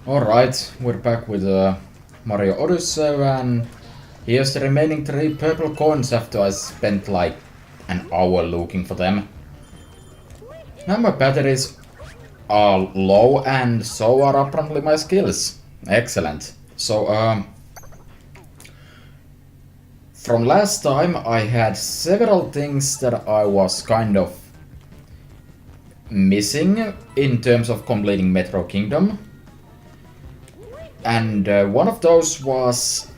Alright, we're back with Mario Odyssey, and here's the remaining 3 purple coins after I spent like an hour looking for them. Now my batteries are low, and so are apparently my skills. Excellent. So, from last time I had several things that I was kind of missing in terms of completing Metro Kingdom. And one of those was,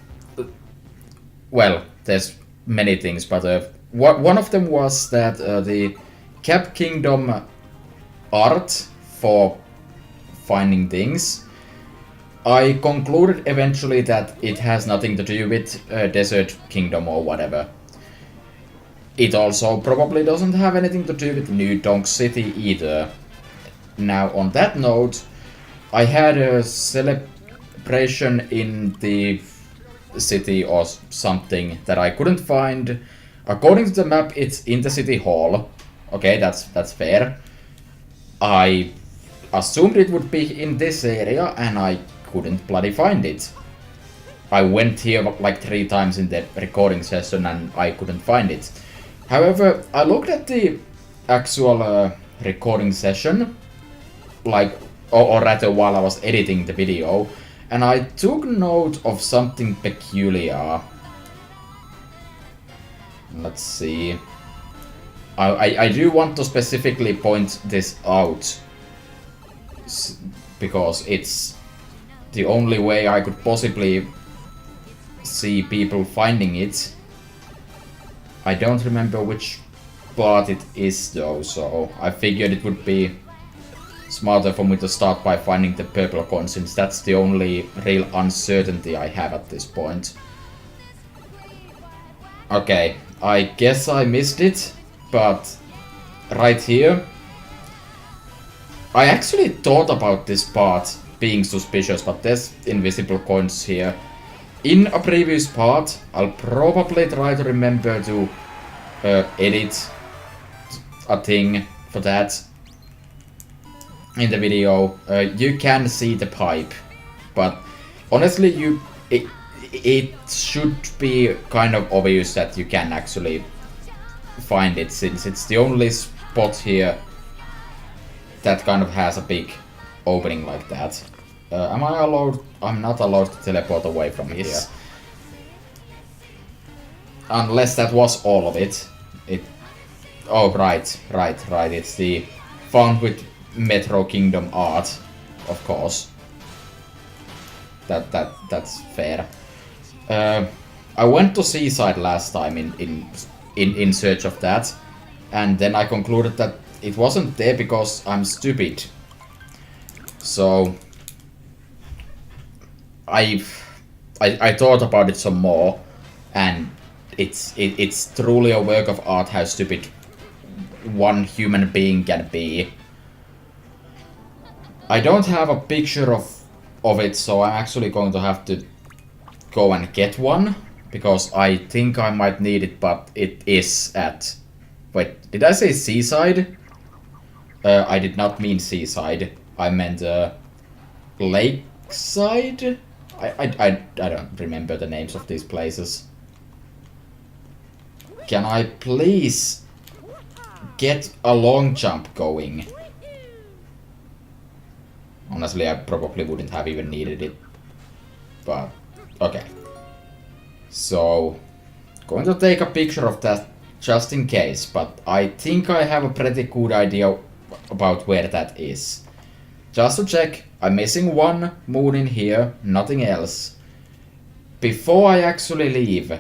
well, there's many things, but one of them was that the Cap Kingdom art for finding things, I concluded eventually that it has nothing to do with Desert Kingdom or whatever. It also probably doesn't have anything to do with New Donk City either. Now, on that note, I had a celebration in the city or something that I couldn't find. According to the map, it's in the city hall. Okay, that's fair. I assumed it would be in this area, and I couldn't bloody find it. I went here like 3 times in the recording session and I couldn't find it. However, I looked at the actual recording session, like, or rather while I was editing the video, and I took note of something peculiar. Let's see. I do want to specifically point this out, because it's the only way I could possibly see people finding it. I don't remember which part it is though, so I figured it would be smarter for me to start by finding the purple coin, since that's the only real uncertainty I have at this point. Okay, I guess I missed it, but right here, I actually thought about this part being suspicious, but there's invisible coins here. In a previous part, I'll probably try to remember to edit a thing for that in the video. You can see the pipe, but honestly, it should be kind of obvious that you can actually find it, since it's the only spot here that kind of has a big opening like that. Am I allowed? I'm not allowed to teleport away from here. Unless that was all of it. Oh, right. It's the found with Metro Kingdom art, of course. That's fair. I went to Seaside last time in search of that, and then I concluded that it wasn't there because I'm stupid. So I thought about it some more, and it's truly a work of art how stupid one human being can be. I don't have a picture of it, so I'm actually going to have to go and get one, because I think I might need it, but it is at... Wait, did I say Seaside? I did not mean Seaside. I meant Lakeside? I don't remember the names of these places. Can I please get a long jump going? Honestly, I probably wouldn't have even needed it. But, okay. So, going to take a picture of that just in case, but I think I have a pretty good idea about where that is. Just to check, I'm missing one moon in here, nothing else. Before I actually leave,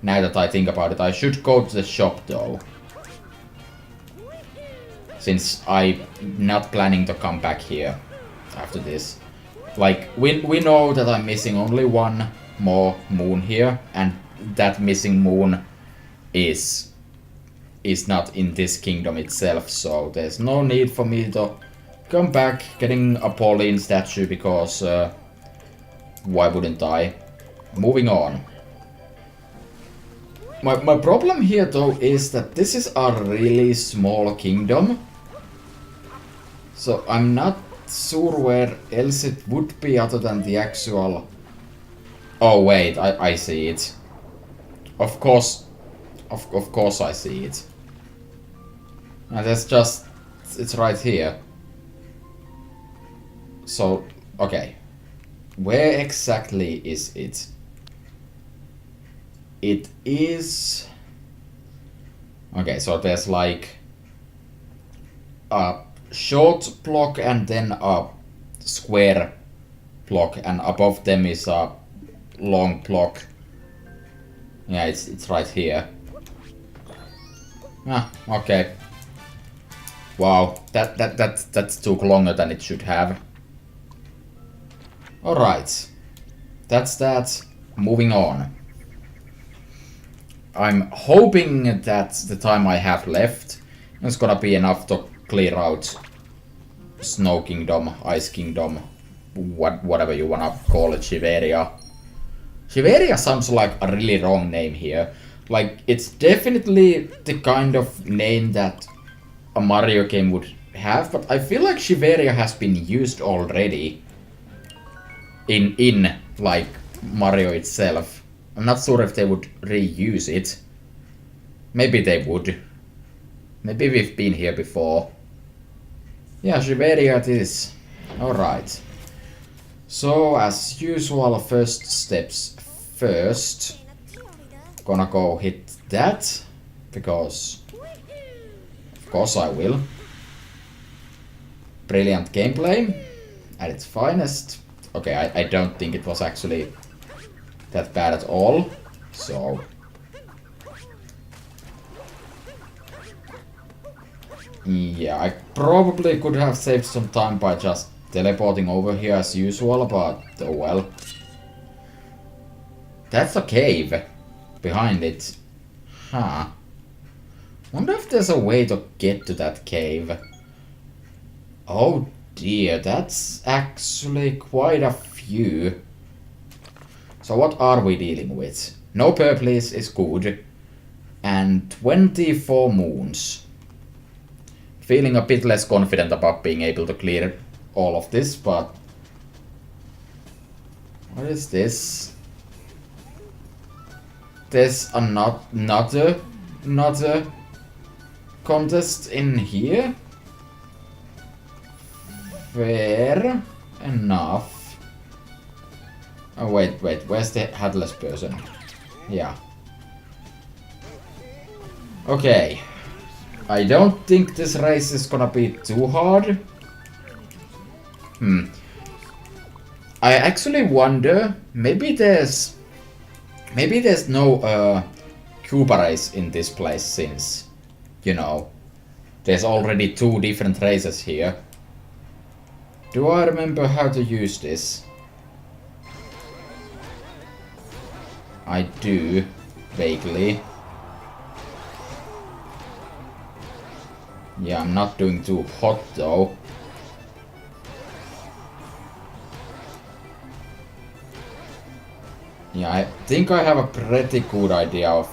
now that I think about it, I should go to the shop though, since I'm not planning to come back here after this. Like, we know that I'm missing only one more moon here, and that missing moon is not in this kingdom itself, so there's no need for me to come back getting a Pauline statue, because why wouldn't I? Moving on. My problem here though is that this is a really small kingdom, so I'm not sure where else it would be other than the actual... Oh wait, I see it. Of course, of course I see it. And that's just... It's right here. So, okay. Where exactly is it? It is... Okay, so there's like a short block and then a square block, and above them is a long block. Yeah, it's right here. Ah, okay. Wow, that took longer than it should have. Alright. That's that. Moving on. I'm hoping that the time I have left is gonna be enough to clear out Snow Kingdom, Ice Kingdom, whatever you wanna call it, Shiveria. Shiveria sounds like a really wrong name here. Like, it's definitely the kind of name that a Mario game would have, but I feel like Shiveria has been used already in like Mario itself. I'm not sure if they would reuse it. Maybe they would. Maybe we've been here before. Yeah, Shiveria it is. Alright. So, as usual, first steps first. Gonna go hit that. Because... Of course I will. Brilliant gameplay. At its finest. Okay, I don't think it was actually that bad at all. So... Yeah, I probably could have saved some time by just teleporting over here as usual, but oh well. That's a cave behind it. Huh. Wonder if there's a way to get to that cave. Oh dear, that's actually quite a few. So what are we dealing with? No purples is good. And 24 moons. Feeling a bit less confident about being able to clear all of this, but... What is this? There's another contest in here? Fair enough. Oh wait, where's the headless person? Yeah. Okay. I don't think this race is gonna be too hard. I actually wonder, maybe there's no Cuba race in this place, since, you know, there's already 2 different races here. Do I remember how to use this? I do, vaguely. Yeah, I'm not doing too hot though. Yeah, I think I have a pretty good idea of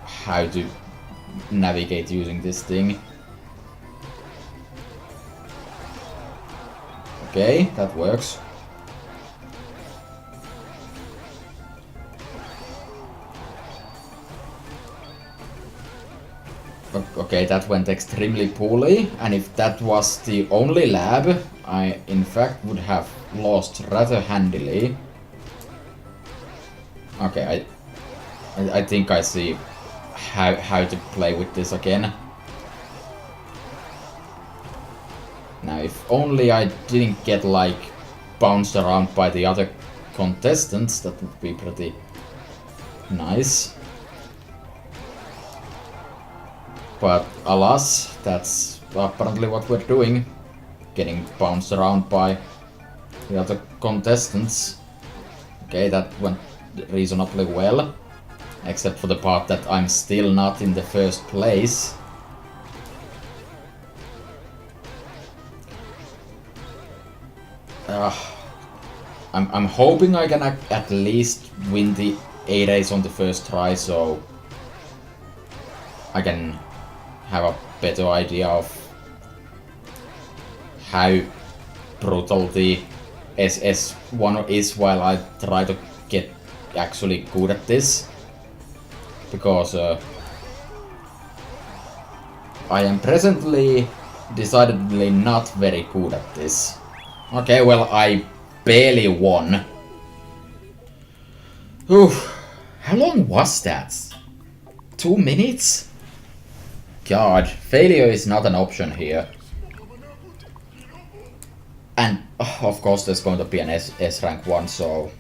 how to navigate using this thing. Okay, that works. Okay, that went extremely poorly, and if that was the only lab, I in fact would have lost rather handily. Okay, I think I see how to play with this again. Now, if only I didn't get like bounced around by the other contestants, that would be pretty nice. But alas, that's apparently what we're doing. Getting bounced around by the other contestants. Okay, that went reasonably well. Except for the part that I'm still not in the first place. I'm hoping I can at least win the A race on the first try, so I can have a better idea of how brutal the SS1 is while I try to get actually good at this. Because I am presently decidedly not very good at this. Okay, well, I barely won. Oof. How long was that? 2 minutes? God, failure is not an option here. And, of course, there's going to be an S rank 1, so...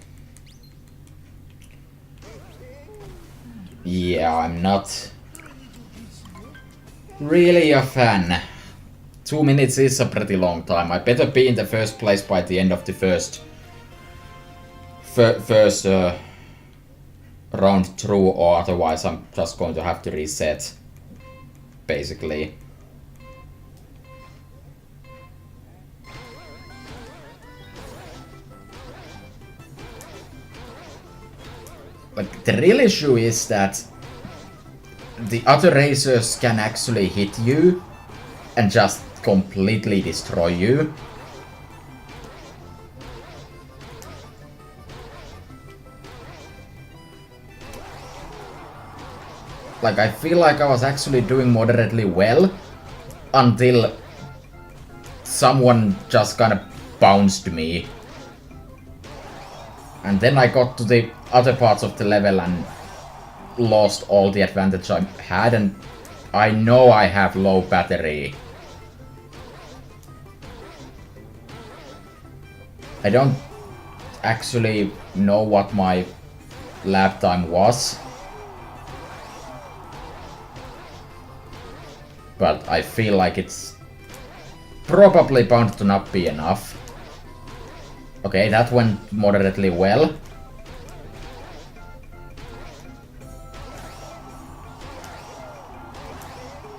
Yeah, I'm not really a fan. 2 minutes is a pretty long time. I better be in the first place by the end of the first round through, or otherwise I'm just going to have to reset, basically. Like, the real issue is that the other racers can actually hit you and just completely destroy you. Like, I feel like I was actually doing moderately well until someone just kind of bounced me. And then I got to the other parts of the level and lost all the advantage I had, and I know I have low battery. I don't actually know what my lap time was, but I feel like it's probably bound to not be enough. Okay, that went moderately well.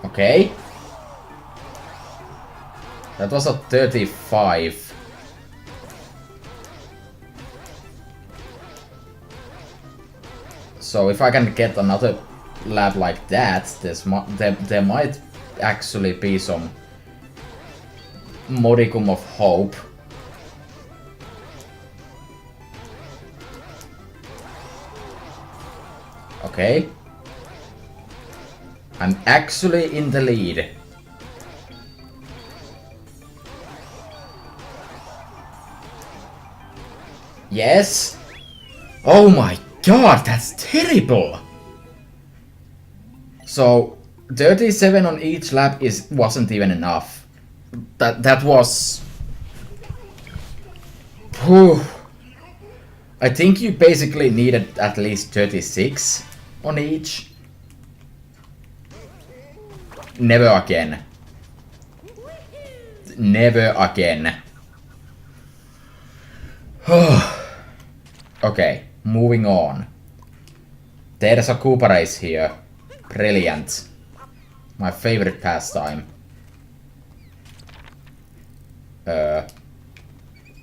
Okay. That was a 35. So if I can get another lap like that, there might actually be some modicum of hope. Okay. I'm actually in the lead. Yes. Oh my god, that's terrible. So 37 on each lap wasn't even enough. That was... Whew. I think you basically needed at least 36 on each. Never again. Never again. Okay, moving on. There's a Koopa race here. Brilliant. My favorite pastime. It's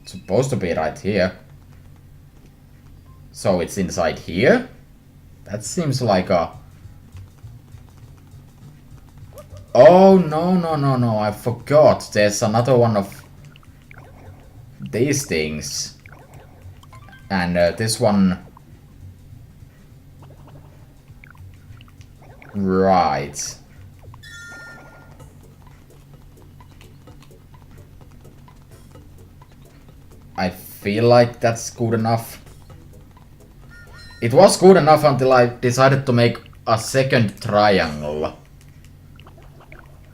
supposed to be right here. So it's inside here? That seems like a... Oh, no, I forgot. There's another one of these things. And this one... Right. I feel like that's good enough. It was good enough until I decided to make a second triangle.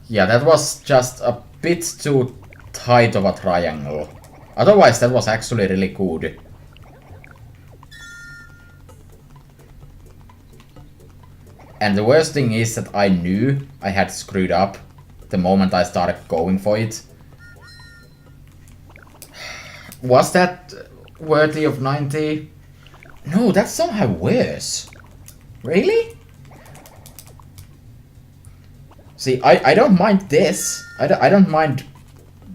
Yeah, that was just a bit too tight of a triangle. Otherwise, that was actually really good. And the worst thing is that I knew I had screwed up the moment I started going for it. Was that worthy of 90? No, that's somehow worse. Really? See, I don't mind this. I don't mind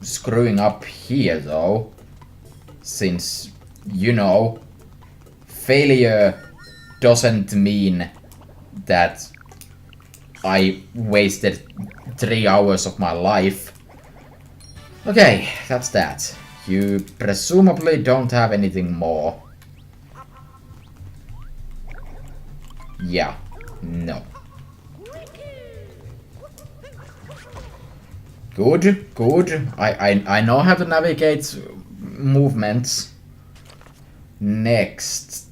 screwing up here, though. Since, you know, failure doesn't mean that I wasted 3 hours of my life. Okay, that's that. You presumably don't have anything more. Yeah. No. Good, good. I know how to navigate movements. Next.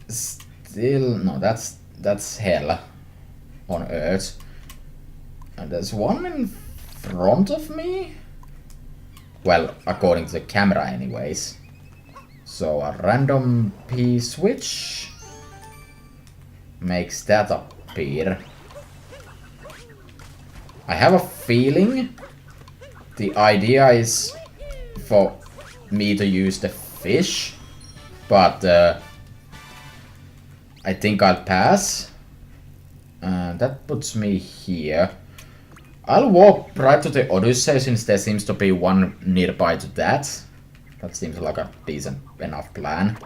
Still, no, that's hell on Earth. And there's one in front of me? Well, according to the camera anyways. So a random P switch makes that appear. I have a feeling the idea is for me to use the fish, but I think I'll pass. That puts me here. I'll walk right to the Odyssey since there seems to be one nearby to that. That seems like a decent enough plan.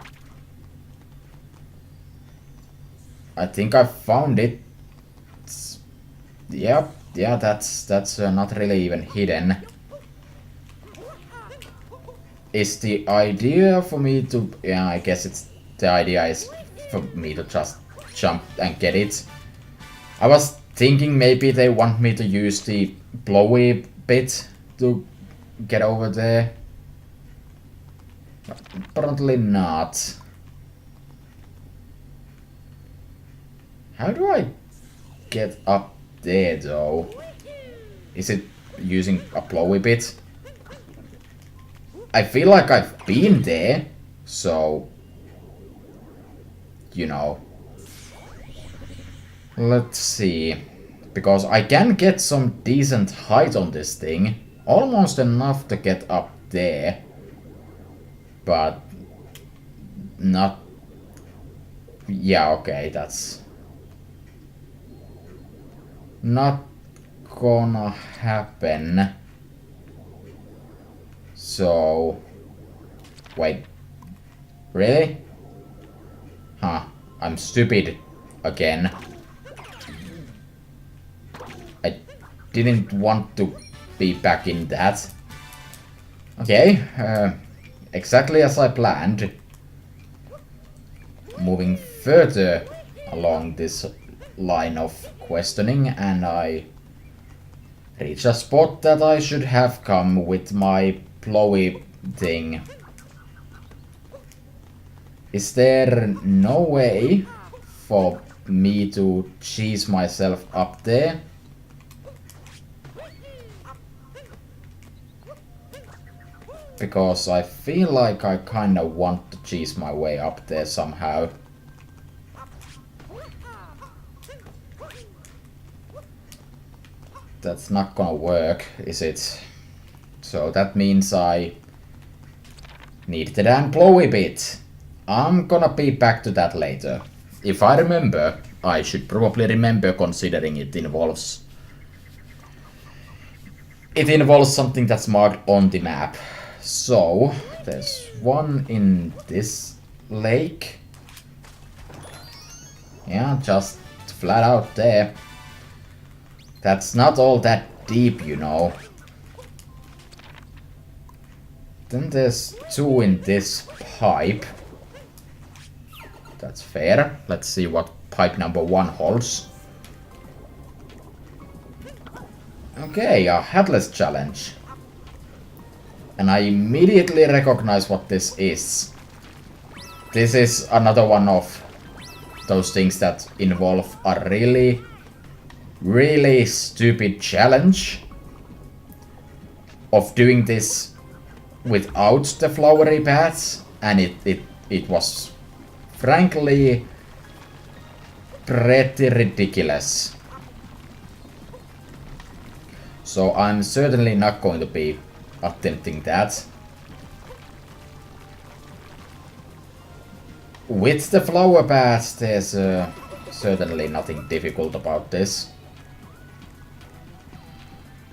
I think I found it. Yep. Yeah, that's not really even hidden. Is the idea for me to... Yeah, I guess it's... The idea is for me to just jump and get it. I was thinking maybe they want me to use the blowy bit to get over there. Apparently not. How do I get up there though? Is it using a blowy bit? I feel like I've been there, so you know. Let's see, because I can get some decent height on this thing, almost enough to get up there, but not. Yeah, okay, that's not gonna happen. So, wait, really? Huh, I'm stupid again. I didn't want to be back in that. Okay, exactly as I planned. Moving further along this line of questioning, and I reach a spot that I should have come with my blowy thing. Is there no way for me to cheese myself up there? Because I feel like I kinda want to cheese my way up there somehow. That's not gonna work, is it? So that means I need the damn blowy bit. I'm gonna be back to that later. If I remember, I should probably remember considering it involves something that's marked on the map. So, there's one in this lake. Yeah, just flat out there. That's not all that deep, you know. Then there's two in this pipe. That's fair. Let's see what pipe number 1 holds. Okay, a headless challenge. And I immediately recognize what this is. This is another one of those things that involve a really stupid challenge of doing this without the flowery paths, and it was frankly pretty ridiculous. So I'm certainly not going to be attempting that. With the flower paths, there's certainly nothing difficult about this.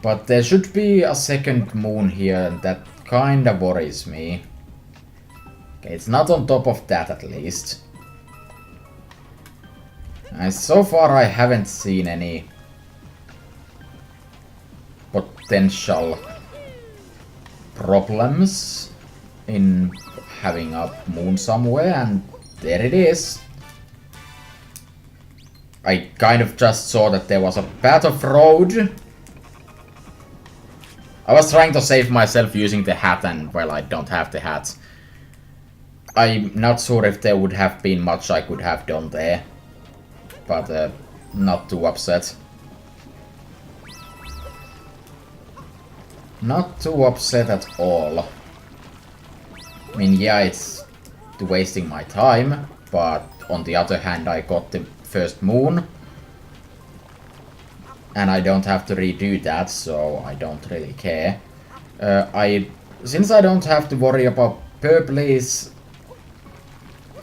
But there should be a second moon here, and that kinda worries me. Okay, it's not on top of that at least. And so far I haven't seen any problems in having a moon somewhere, and there it is. I kind of just saw that there was a path of road. I was trying to save myself using the hat, and well, I don't have the hat. I'm not sure if there would have been much I could have done there, but not too upset. Not too upset at all. I mean, yeah, it's wasting my time, but on the other hand, I got the first moon. And I don't have to redo that, so I don't really care. Since I don't have to worry about purplies,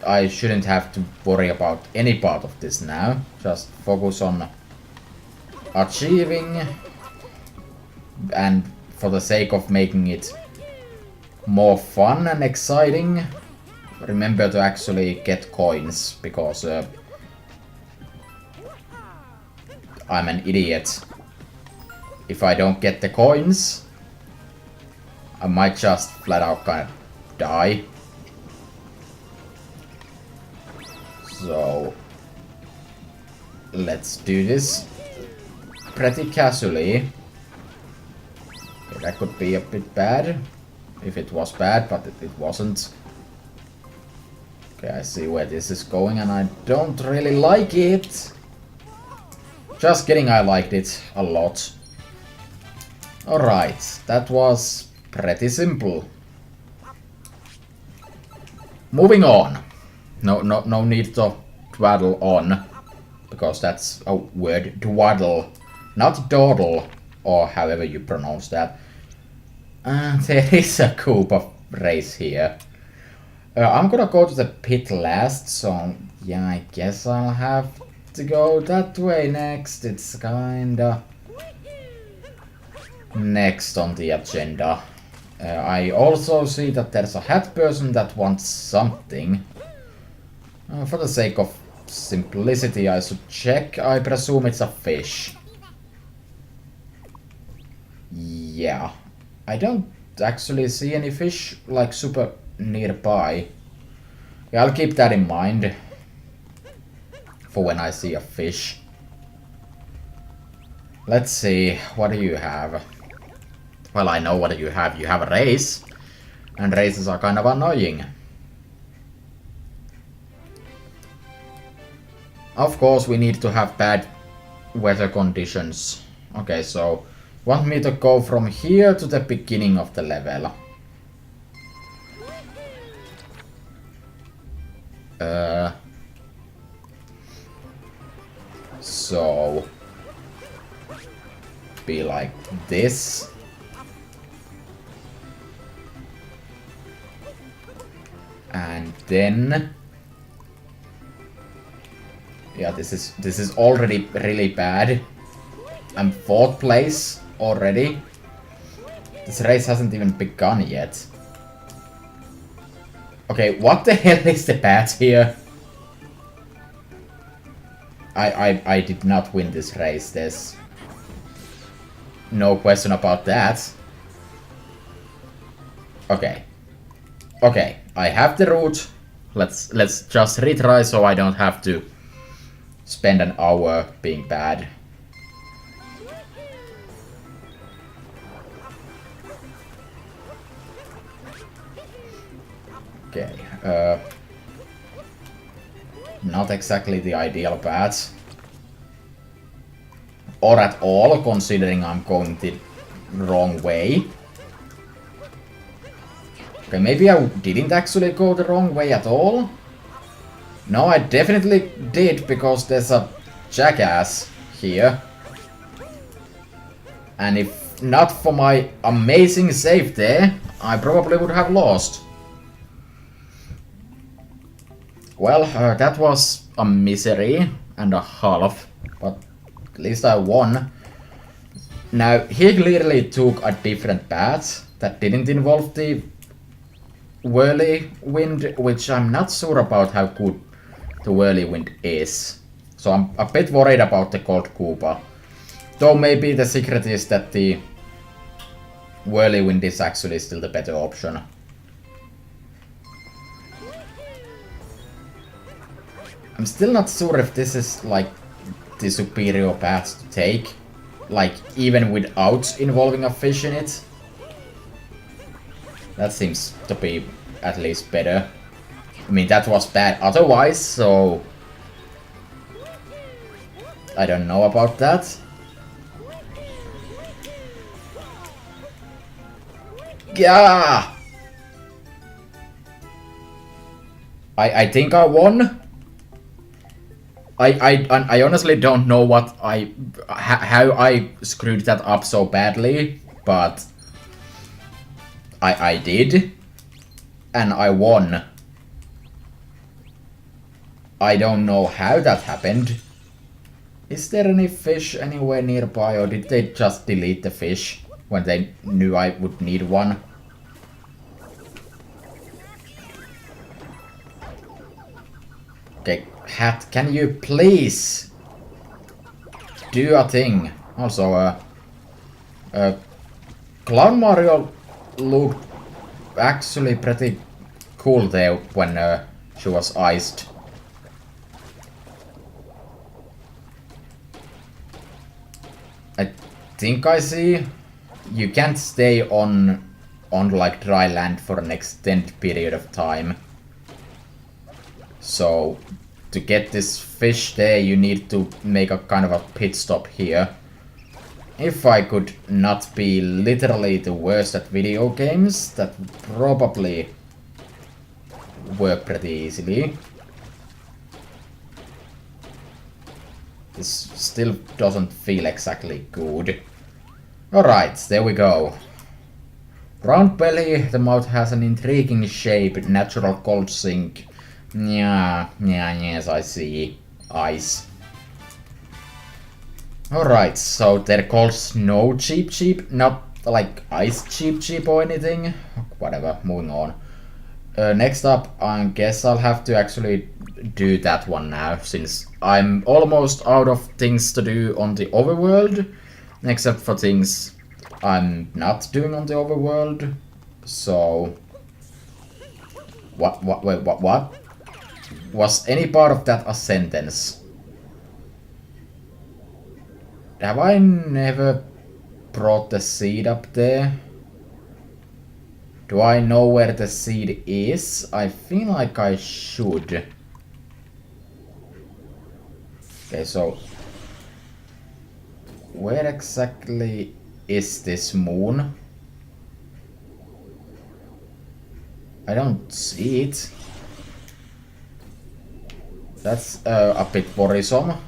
I shouldn't have to worry about any part of this now. Just focus on achieving, and for the sake of making it more fun and exciting, remember to actually get coins, because I'm an idiot. If I don't get the coins, I might just flat out kind of die. So let's do this pretty casually. Okay, that could be a bit bad. If it was bad, but it wasn't. Okay, I see where this is going, and I don't really like it. Just kidding, I liked it a lot. Alright, that was pretty simple. Moving on. No need to dwaddle on, because that's a word, dwaddle, not dawdle, or however you pronounce that. There is a Koopa race here. I'm gonna go to the pit last, so yeah, I guess I'll have to go that way next. It's kinda next on the agenda. I also see that there's a hat person that wants something. For the sake of simplicity, I should check. I presume it's a fish. Yeah. I don't actually see any fish like super nearby. Yeah, I'll keep that in mind for when I see a fish. Let's see, what do you have? Well, I know what you have. You have a race, and races are kind of annoying. Of course, we need to have bad weather conditions. Okay, so want me to go from here to the beginning of the level? So be like this. And then yeah, this is already really bad. I'm 4th place already. This race hasn't even begun yet. Okay, what the hell is the path here? I did not win this race. There's no question about that. Okay. Okay, I have the route. Let's just retry so I don't have to spend an hour being bad. Okay, not exactly the ideal path. Or at all, considering I'm going the wrong way. Okay, maybe I didn't actually go the wrong way at all. No, I definitely did, because there's a jackass here. And if not for my amazing save there, I probably would have lost. Well, that was a misery and a half, but at least I won. Now, he clearly took a different path that didn't involve the whirlwind, which I'm not sure about how good the whirlwind is. So I'm a bit worried about the Gold Koopa. Though maybe the secret is that the whirlwind is actually still the better option. I'm still not sure if this is like the superior path to take, like even without involving a fish in it. That seems to be at least better. I mean, that was bad otherwise, so I don't know about that. Yeah! I think I won. I honestly don't know what how I screwed that up so badly, but I did, and I won. I don't know how that happened. Is there any fish anywhere nearby, or did they just delete the fish when they knew I would need one? Okay, Hat, can you please do a thing? Also, Clown Mario looked actually pretty cool there when she was iced. I think I see. You can't stay on like dry land for an extended period of time. So to get this fish there, you need to make a kind of a pit stop here. If I could not be literally the worst at video games, that would probably work pretty easily. This still doesn't feel exactly good. Alright, there we go. Round belly, the mouth has an intriguing shape, natural cold sink. Yeah, yes, I see. Ice. Alright, so they're called Snow Cheep Cheep, not like Ice Cheep Cheep or anything. Whatever, moving on. Next up, I guess I'll have to actually do that one now, since I'm almost out of things to do on the overworld, except for things I'm not doing on the overworld. So what? Was any part of that a sentence? Have I never brought the seed up there? Do I know where the seed is? I feel like I should. Okay, so where exactly is this moon? I don't see it. That's a bit worrisome,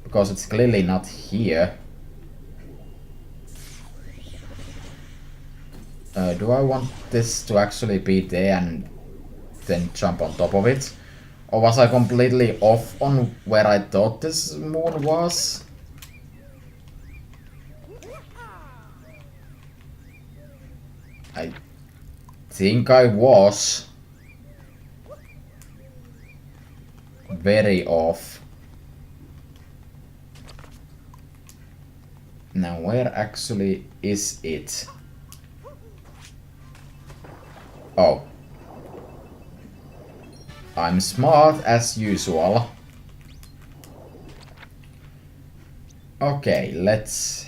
because it's clearly not here. Do I want this to actually be there and then jump on top of it? Or was I completely off on where I thought this moon was? I think I was very off. Now where actually is it? Oh. I'm smart as usual. Okay, let's...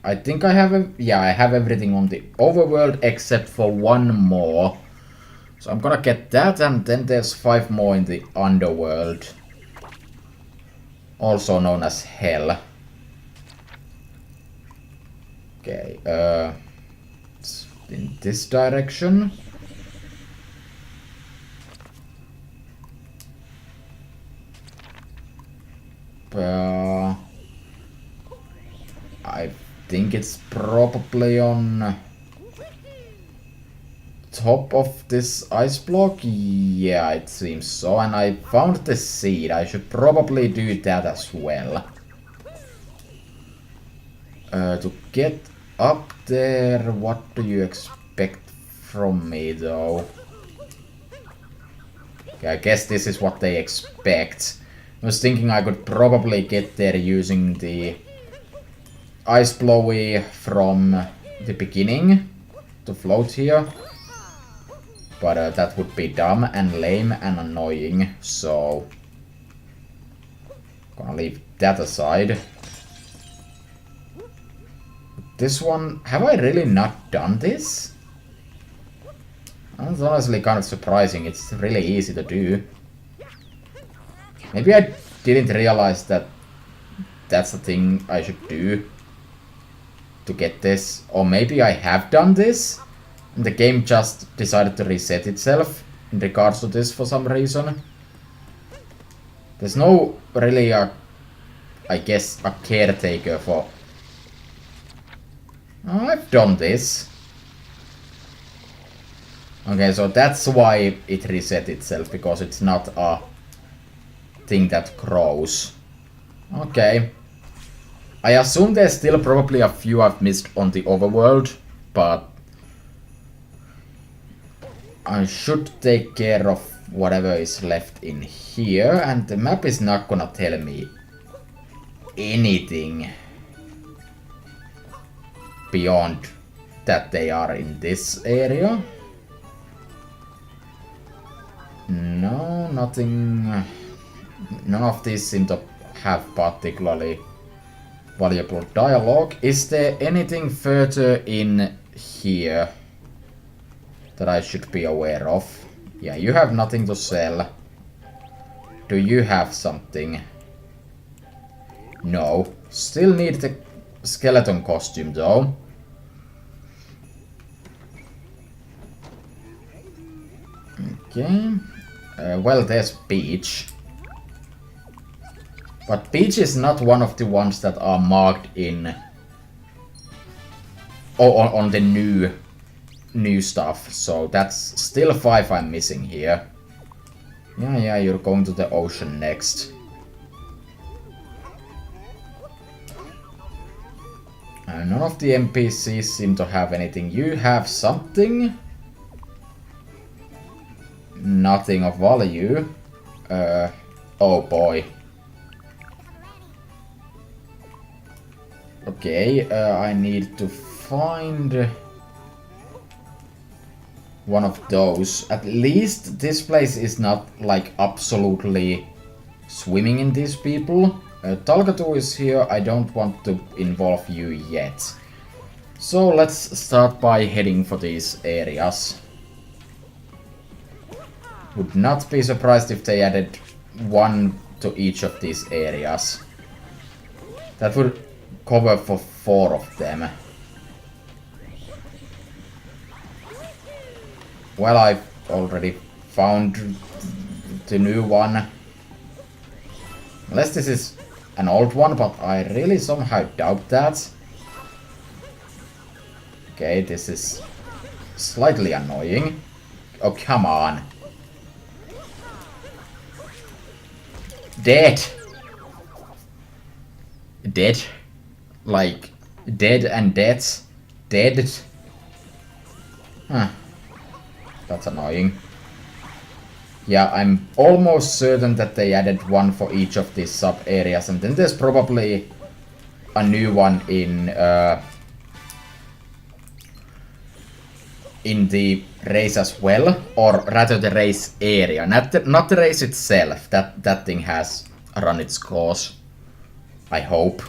I think I have yeah, I have everything on the overworld except for one more. So I'm gonna get that, and then there's 5 more in the underworld. Also known as hell. Okay, it's in this direction. I think it's probably on top of this ice block. Yeah, it seems so. And I found the seed. I should probably do that as well. To get up there, what do you expect from me though? Okay, I guess this is what they expect. I was thinking I could probably get there using the ice blowy from the beginning to float here. But that would be dumb and lame and annoying, so gonna leave that aside. This one, have I really not done this? That's honestly kind of surprising. It's really easy to do. Maybe I didn't realize that that's the thing I should do to get this. Or maybe I have done this and the game just decided to reset itself in regards to this for some reason. There's no really I guess a caretaker for... Oh, I've done this. Okay, so that's why it reset itself, because it's not a thing that grows. Okay. I assume there's still probably a few I've missed on the overworld, but I should take care of whatever is left in here, and the map is not gonna tell me anything beyond that they are in this area. No, nothing. None of these seem to have particularly valuable dialogue. Is there anything further in here that I should be aware of? Yeah, you have nothing to sell. Do you have something? No. Still need the skeleton costume though. Okay. Well, there's Peach. But Peach is not one of the ones that are marked in... on the new stuff. So that's still 5 I'm missing here. Yeah, you're going to the ocean next. None of the NPCs seem to have anything. You have something? Nothing of value. Oh boy. Okay, I need to find one of those. At least this place is not like absolutely swimming in these people. Talkatu is here. I don't want to involve you yet. So let's start by heading for these areas. Would not be surprised if they added one to each of these areas. That would cover for 4 of them. Well, I've already found the new one. Unless this is an old one, but I really somehow doubt that. Okay, this is slightly annoying. Oh, come on. Dead. Dead. Like, dead and dead. Dead. Huh. That's annoying. Yeah, I'm almost certain that they added one for each of these sub-areas. And then there's probably a new one in the race as well. Or rather the race area. Not the race itself. That thing has run its course. I hope.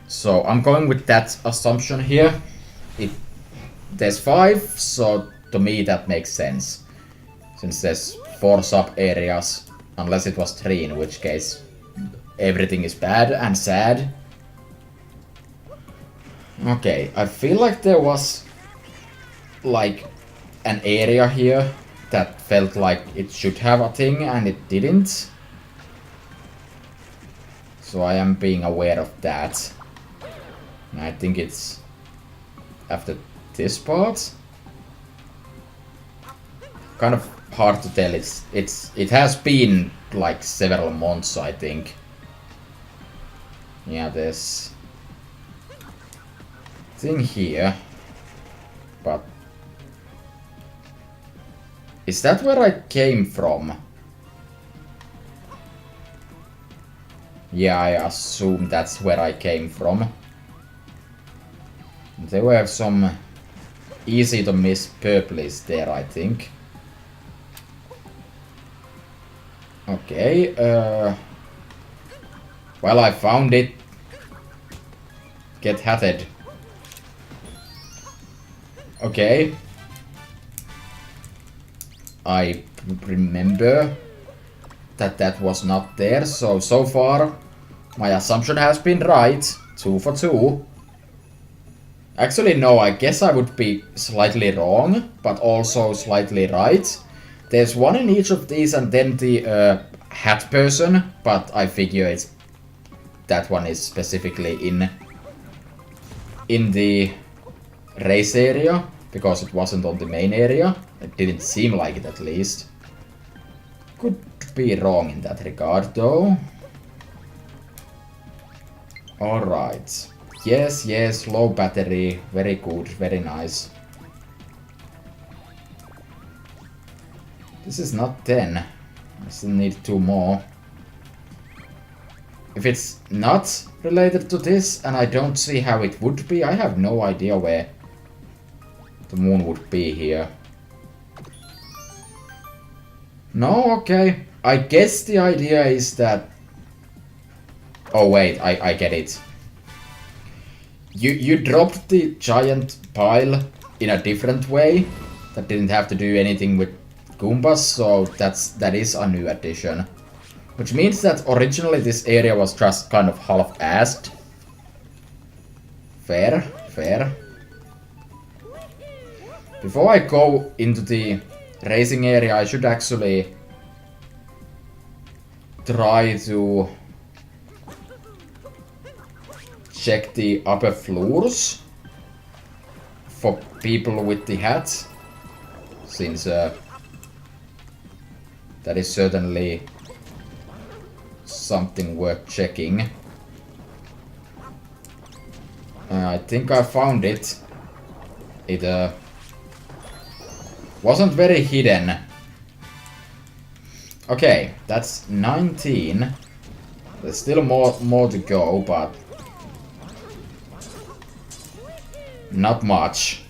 So I'm going with that assumption here. There's 5, so to me that makes sense. Since there's 4 sub-areas, unless it was 3, in which case everything is bad and sad. Okay, I feel like there was like an area here that felt like it should have a thing and it didn't. So I am being aware of that. And I think it's after this part. Kind of hard to tell. It has been like several months, I think. Yeah, there's thing here, but is that where I came from? Yeah, I assume that's where I came from. There were some easy to miss purplies there, I think. Okay, well, I found it. Get hatted. Okay. I remember that was not there, so far my assumption has been right. 2 for 2. Actually, no, I guess I would be slightly wrong, but also slightly right. There's one in each of these and then the hat person, but I figure it's that one is specifically in the race area, because it wasn't on the main area. It didn't seem like it, at least. Could be wrong in that regard, though. Alright. Yes, yes, low battery. Very good, very nice. This is not 10. I still need 2 more. If it's not related to this, and I don't see how it would be, I have no idea where the moon would be here. No, okay. I guess the idea is that... Oh wait, I get it. You dropped the giant pile in a different way. That didn't have to do anything with Goombas, so that is a new addition. Which means that originally this area was just kind of half-assed. Fair, fair. Before I go into the racing area, I should actually try to check the upper floors for people with the hat, since that is certainly something worth checking. I think I found it. It wasn't very hidden. Okay, that's 19. There's still more to go, but not much.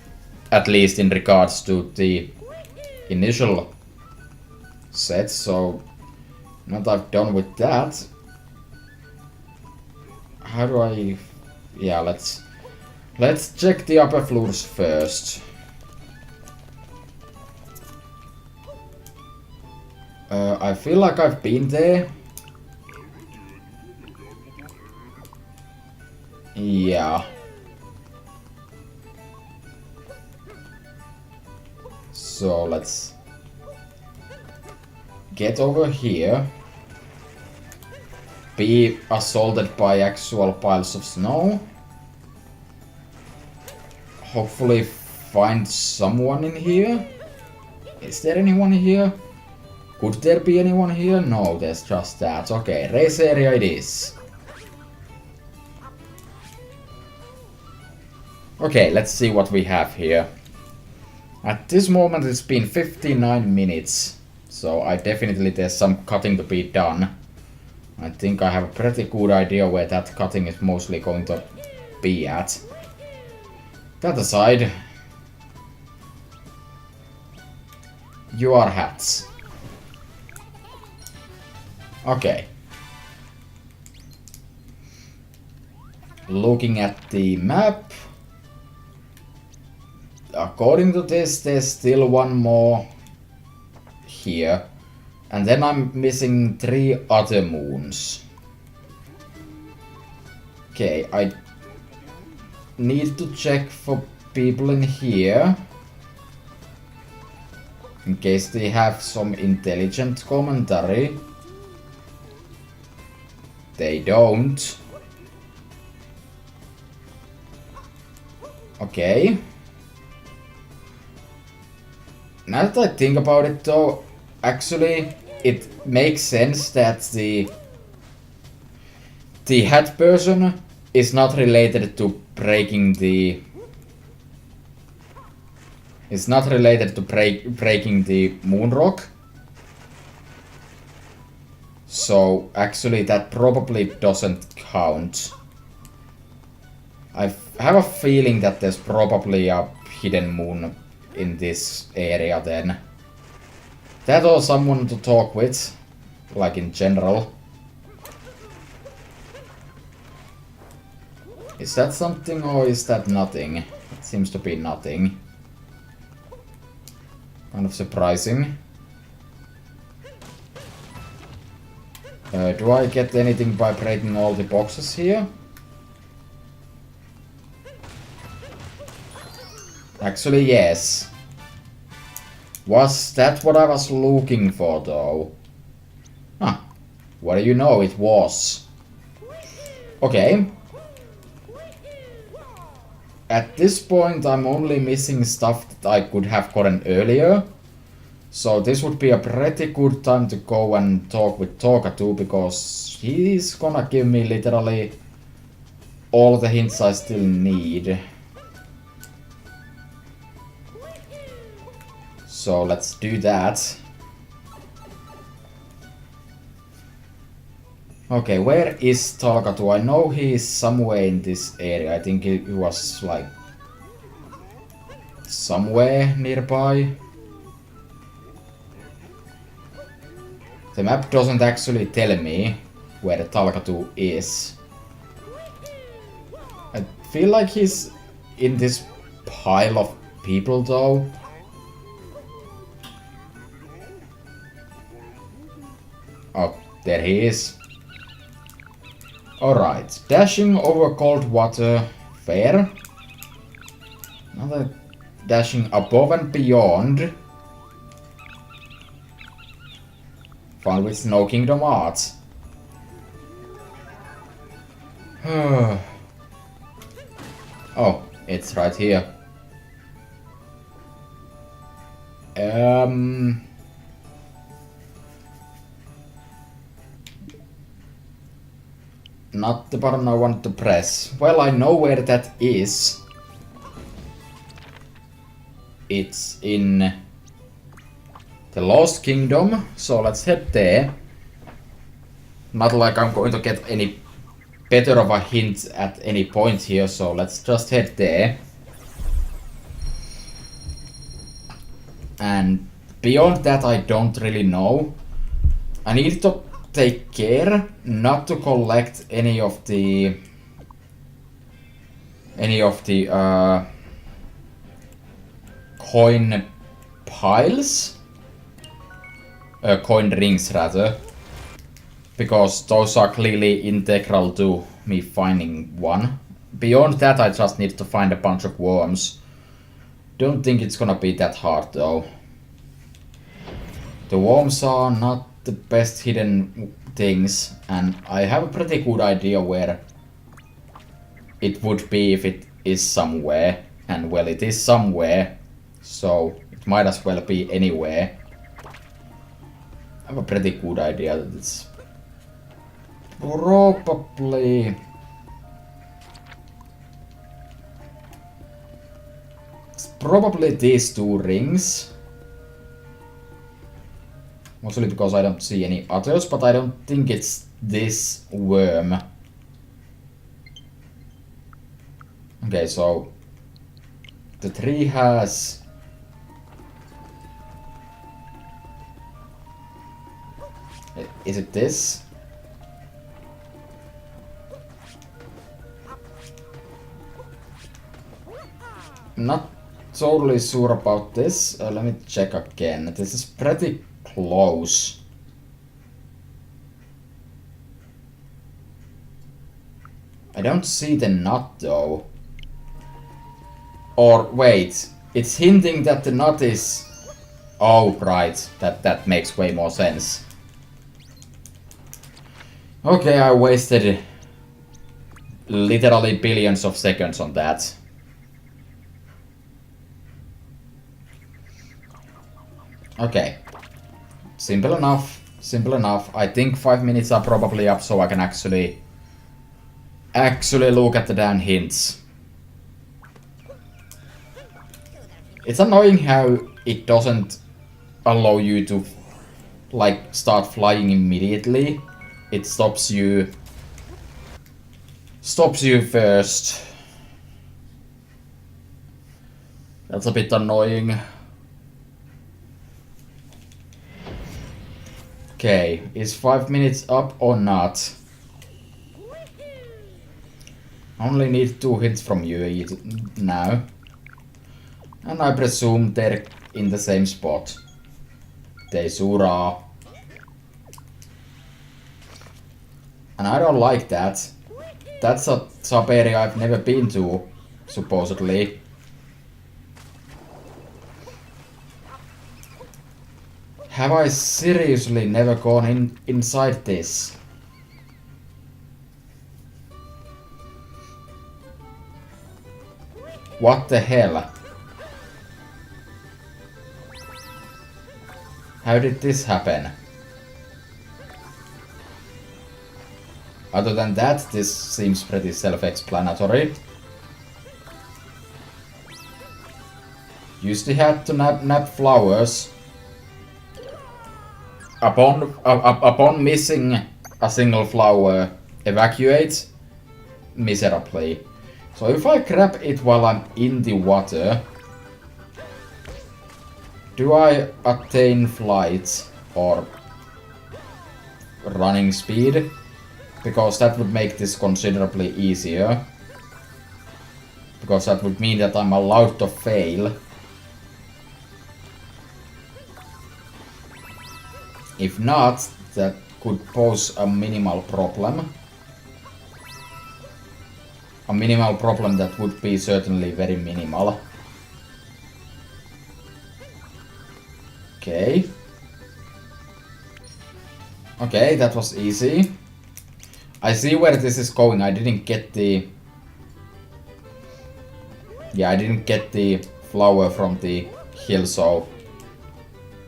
At least in regards to the initial set, so now that I've done with that, how do I... Yeah, let's check the upper floors first. I feel like I've been there. Yeah. So let's get over here. Be assaulted by actual piles of snow. Hopefully find someone in here. Is there anyone here? Could there be anyone here? No, there's just that. Okay, race area it is. Okay, let's see what we have here. At this moment it's been 59 minutes. So there's some cutting to be done. I think I have a pretty good idea where that cutting is mostly going to be at. That aside, you are hats. Okay. Looking at the map, according to this, there's still one more here. And then I'm missing 3 other moons. Okay, I need to check for people in here. In case they have some intelligent commentary. They don't. Okay. Now that I think about it though, actually it makes sense that the hat person is not related to breaking the... It's not related to breaking the moon rock. So actually that probably doesn't count. I have a feeling that there's probably a hidden moon in this area then. That or someone to talk with, like in general. Is that something or is that nothing? It seems to be nothing. Kind of surprising. Do I get anything by breaking all the boxes here? Actually, yes. Was that what I was looking for, though? Huh. What do you know? It was. Okay. At this point, I'm only missing stuff that I could have gotten earlier. So this would be a pretty good time to go and talk with Torkatu, because he's gonna give me literally all the hints I still need. So let's do that. Okay, where is Torkatu? I know he is somewhere in this area. I think he was like somewhere nearby. The map doesn't actually tell me where Talkatu is. I feel like he's in this pile of people though. Oh, there he is. Alright, dashing over cold water, fair. Another dashing above and beyond. Found with Snow Kingdom Arts. Oh, it's right here. Not the button I want to press. Well, I know where that is. It's in the Lost Kingdom, so let's head there. Not like I'm going to get any better of a hint at any point here, so let's just head there. And beyond that I don't really know. I need to take care not to collect any of the coin piles. Coin rings rather, because those are clearly integral to me finding one. Beyond that I just need to find a bunch of worms. Don't think it's gonna be that hard though. The worms are not the best hidden things, and I have a pretty good idea where it would be if it is somewhere. And well, it is somewhere, so it might as well be anywhere. I have a pretty good idea that it's probably... It's probably these two rings. Mostly because I don't see any others, but I don't think it's this worm. Okay, so the tree has... Is it this? Not totally sure about this. Let me check again. This is pretty close. I don't see the nut though. Or wait, it's hinting that the nut is... Oh, right. That makes way more sense. Okay, I wasted literally billions of seconds on that. Okay. Simple enough. Simple enough. I think 5 minutes are probably up, so I can actually look at the damn hints. It's annoying how it doesn't allow you to like start flying immediately. it stops you first. That's a bit annoying. Okay, is 5 minutes up or not? I only need 2 hints from you now. And I presume they're in the same spot. Teisura. And I don't like that. That's a sub-area I've never been to, supposedly. Have I seriously never gone inside this? What the hell? How did this happen? Other than that, this seems pretty self-explanatory. Use the hat to nab flowers. Upon missing a single flower, evacuate miserably. So if I grab it while I'm in the water, do I attain flight or running speed? Because that would make this considerably easier. Because that would mean that I'm allowed to fail. If not, that could pose a minimal problem. A minimal problem that would be certainly very minimal. Okay. Okay, that was easy. I see where this is going. I didn't get the... Yeah, I didn't get the flower from the hill, so...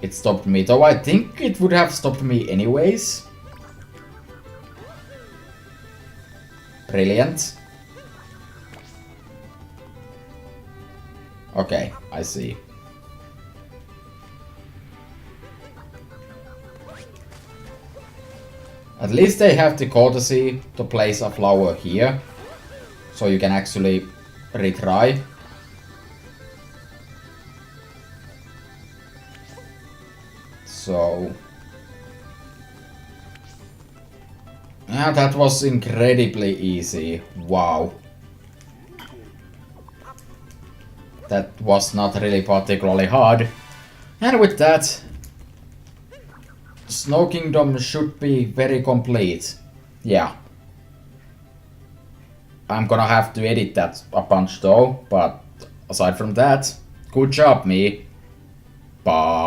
It stopped me, though I think it would have stopped me anyways. Brilliant. Okay, I see. At least they have the courtesy to place a flower here. So you can actually retry. So... Yeah, that was incredibly easy. Wow. That was not really particularly hard. And with that, Snow Kingdom should be very complete. Yeah. I'm gonna have to edit that a bunch though, but aside from that, good job me. Bye.